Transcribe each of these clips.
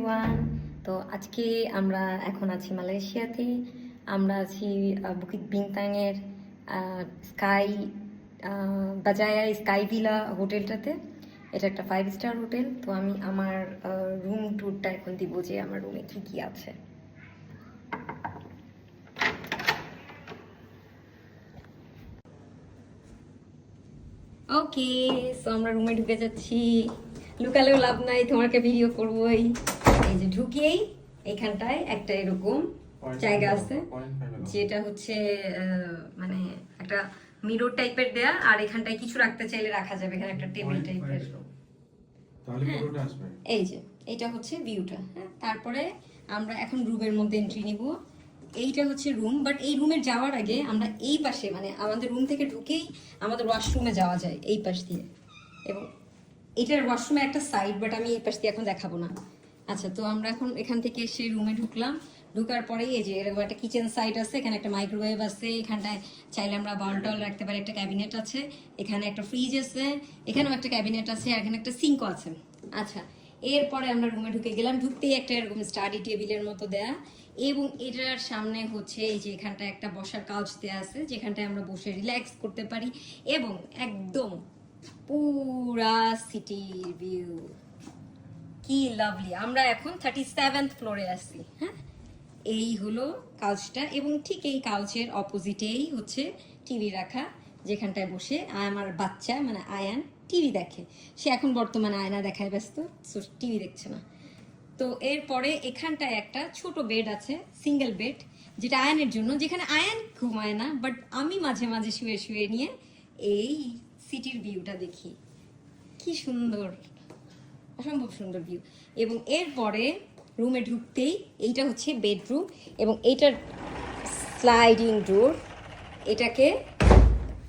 Everyone. তো আজকে আমরা এখন আছি মালয়েশিয়াতে। আমরা আছি বুকিত বিনতাংয়ের স্কাই বাজায়া স্কাই ভিলা হোটেলটাতে। এটা একটা 5 স্টার হোটেল। তো আমি আমার রুম ট্যুরটা এখন দিব যে আমার রুমে কি কি আছে। ওকে, সো আমরা রুমে ঢুকে যাচ্ছি। লুকালেও লাভ নাই, তোমাকে ভিডিও করবোই। এই যে ঢুকেই এখানটায় একটা এরকম জায়গা আছে যেটা হচ্ছে মানে একটা মিরর টাইপের দেয়া, আর এখানটায় কিছু রাখতে চাইলে রাখা যাবে। এখানে একটা টেবিল টাইপের। এই যে এইটা হচ্ছে ভিউটা। হ্যাঁ, তারপরে আমরা এখন রুমের মধ্যে এন্ট্রি নিব। এইটা হচ্ছে রুম, বাট এই রুমের যাওয়ার আগে আমরা এই পাশে মানে আমাদের রুম থেকে ঢুকেই আমাদের ওয়াশরুমে যাওয়া যায় এই পাশ দিয়ে। এবং এটার ওয়াশরুমে একটা সাইড, বাট আমি এই পাশ দিয়ে এখন দেখাবো না। আচ্ছা, তো আমরা এখন এখান থেকে এসে রুমে ঢুকলাম। ঢুকার পরেই এই যে এরকম একটা কিচেন সাইড আছে, এখানে একটা মাইক্রোওয়েভ আছে, এখানটায় চাইলে আমরা বাউল টাউল রাখতে পারি, একটা ক্যাবিনেট আছে, এখানে একটা ফ্রিজ আছে, এখানেও একটা ক্যাবিনেট আছে, আর এখানে একটা সিঙ্কও আছে। আচ্ছা, এরপরে আমরা রুমে ঢুকে গেলাম। ঢুকতেই একটা এরকম স্টাডি টেবিলের মতো দেয়া, এবং এটার সামনে হচ্ছে এই যে এখানটায় একটা বসার কাউচ দেয়া আছে, যেখানটায় আমরা বসে রিল্যাক্স করতে পারি। এবং একদম পুরা সিটির ভিউ, কি লাভলি। আমরা এখন 37th ফ্লোরে আছি। হ্যাঁ, এই হলো কাউচটা, এবং ঠিক এই কাউচের অপোজিটেই হচ্ছে টিভি রাখা, যেখানটায় বসে আমার বাচ্চা মানে আয়ান টিভি দেখে। সে এখন বর্তমানে আয়না দেখায় ব্যস্ত, টিভি দেখছে না। তো এরপরে এখানটায় একটা ছোট বেড আছে, সিঙ্গেল বেড, যেটা আয়ানের জন্য, যেখানে আয়ান ঘুমায় না, বাট আমি মাঝে মাঝে শুয়ে শুয়ে নিয়ে এই সিটির ভিউটা দেখি। কি সুন্দর, অসম্ভব সুন্দর ভিউ। এবং এরপরে রুমে ঢুকতেই এইটা হচ্ছে বেডরুম, এবং এইটার স্লাইডিং ডোর এটাকে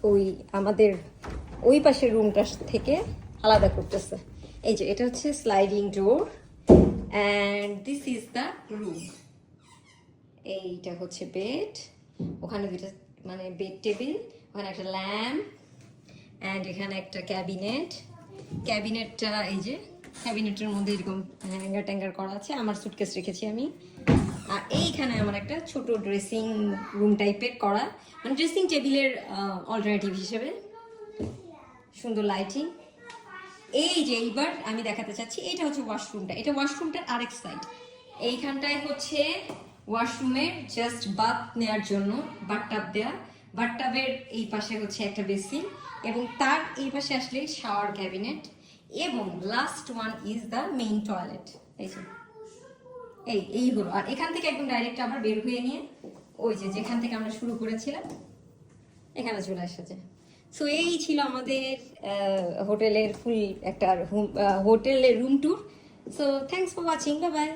ওই আমাদের ওই পাশের রুমটা থেকে আলাদা করতেছে। এই যে এটা হচ্ছে sliding door, and this is the room. এইটা হচ্ছে বেড, ওখানে দুইটা মানে বেড টেবিল, ওখানে একটা ল্যাম্প, অ্যান্ড এখানে একটা ক্যাবিনেট। ক্যাবিনেটটা এই যে ক্যাবিনেটের মধ্যে এরকম হ্যাঙ্গার ট্যাঙ্গার করা আছে, আমার সুটকেস রেখেছি আমি। আর এইখানে আমার একটা ছোট ড্রেসিং রুম টাইপের করা, মানে ড্রেসিং টেবিলের অল্টারনেটিভ হিসেবে। সুন্দর লাইটিং। এই যে এইবার আমি দেখাতে চাচ্ছি, এটা হচ্ছে ওয়াশরুমটা। এটা ওয়াশরুমটার আরেক সাইড। এইখানটায় হচ্ছে ওয়াশরুমের জাস্ট বাথ নেওয়ার জন্য বাথটাব দেয়া। বাথটাবের এই পাশে হচ্ছে একটা বেসিন, এবং তার এই পাশে আসলে শাওয়ার ক্যাবিনেট, এবং last one is the main toilet. এই যে এই হলো। আর এখান থেকে একদম ডাইরেক্ট আবার বের হয়ে নিয়ে ওই যে যেখান থেকে আমরা শুরু করেছিলাম এখানে চলে আসা যায়। সো এই ছিল আমাদের হোটেলের ফুল একটা হোটেলের room tour. So thanks for watching, bye bye.